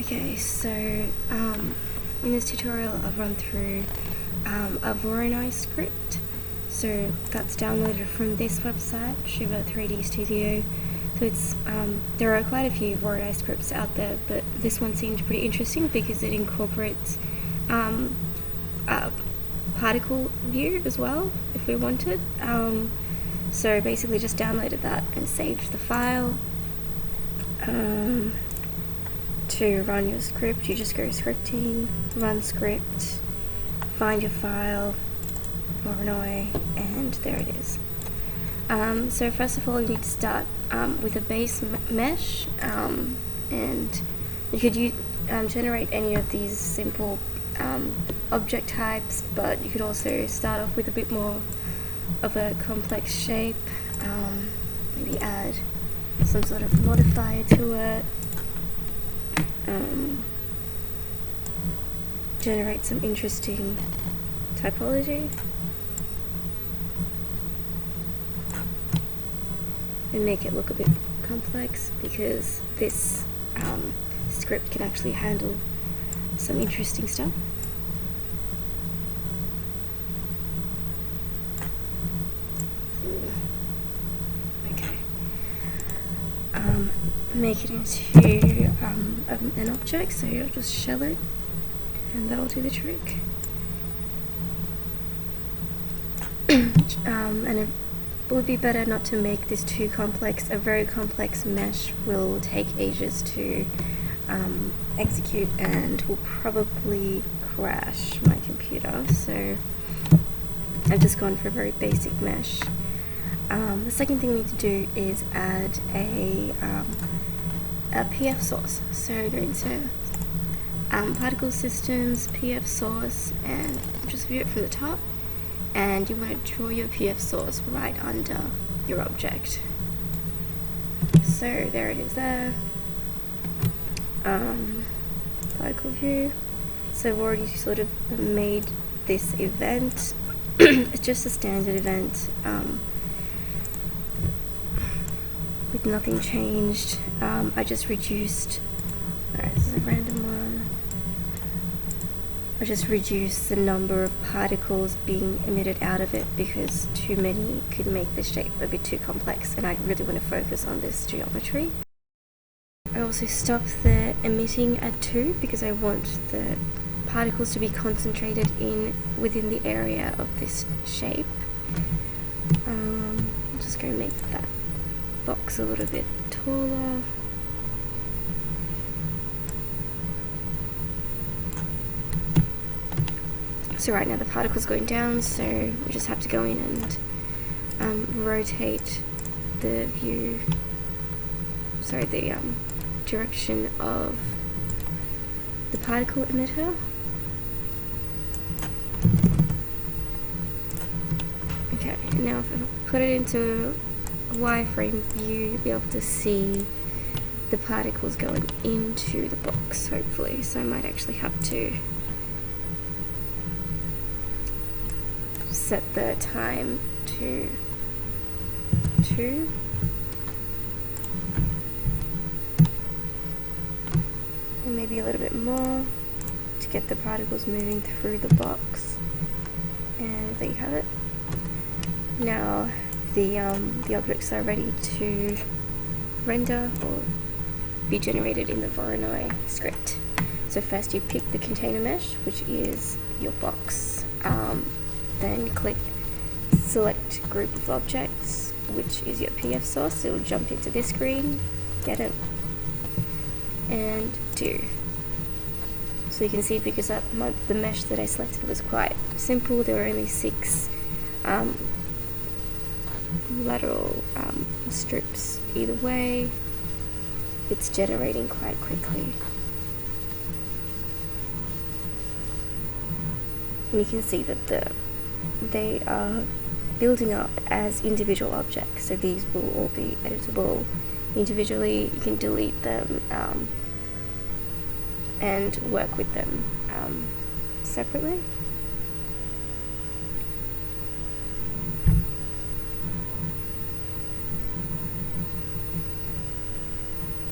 Okay, so in this tutorial I've run through a Voronoi script. So that's downloaded from this website, Shiva 3D Studio. So it's there are quite a few Voronoi scripts out there, but this one seemed pretty interesting because it incorporates a particle view as well, if we wanted. So basically just downloaded that and saved the file. To run your script, you just go scripting, run script, find your file, Voronoi, and there it is. So first of all, you need to start with a base mesh, and you could generate any of these simple object types, but you could also start off with a bit more of a complex shape, maybe add some sort of modifier to it, generate some interesting typology, and make it look a bit complex because this script can actually handle some interesting stuff. Okay. Make it into an object, so you'll just shell it and that'll do the trick. And it would be better not to make this too complex. A very complex mesh will take ages to execute and will probably crash my computer, so I've just gone for a very basic mesh. The second thing we need to do is add a PF source. So go into particle systems, PF source, and just view it from the top. And you want to draw your PF source right under your object. So there it is there. Particle view. So I've already sort of made this event. It's just a standard event with nothing changed. I just reduced, this is a random one. I just reduced the number of particles being emitted out of it because too many could make the shape a bit too complex, and I really want to focus on this geometry. I also stopped the emitting at 2 because I want the particles to be concentrated within the area of this shape. I'm just going to make that box a little bit taller. So right now the particle's going down, so we just have to go in and rotate the view, the direction of the particle emitter. Okay, now if I put it into a wireframe view, you'll be able to see the particles going into the box, hopefully. So I might actually have to set the time to 2. And maybe a little bit more to get the particles moving through the box. And there you have it. Now the objects are ready to render or be generated in the Voronoi script. So first you pick the container mesh, which is your box. Then click select group of objects, which is your PF source. It'll jump into this screen, get it, and do. So you can see because the mesh that I selected was quite simple, there were only 6 lateral strips either way. It's generating quite quickly. And you can see that they are building up as individual objects, so these will all be editable individually. You can delete them and work with them separately.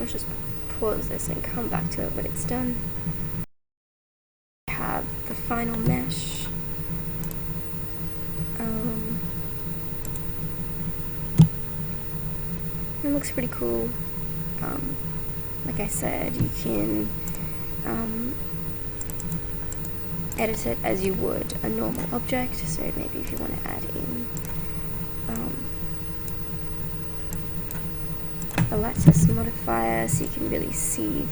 I'll just pause this and come back to it when it's done. I have the final mesh. It looks pretty cool. Like I said, you can edit it as you would a normal object. So maybe if you want to add in a lattice modifier, so you can really see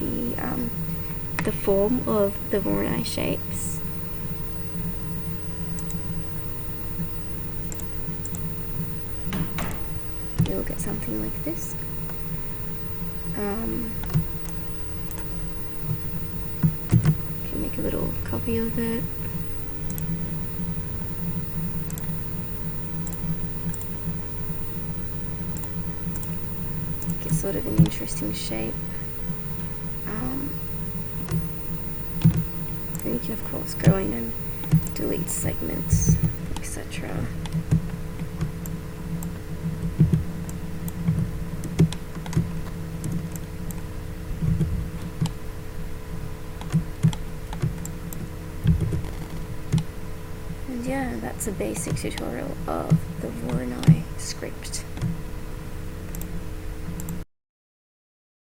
the form of the Voronoi shapes. You'll get something like this. Can make a little copy of it. Get sort of an interesting shape. And you can of course go in and delete segments, etc. And yeah, that's a basic tutorial of the Voronoi script.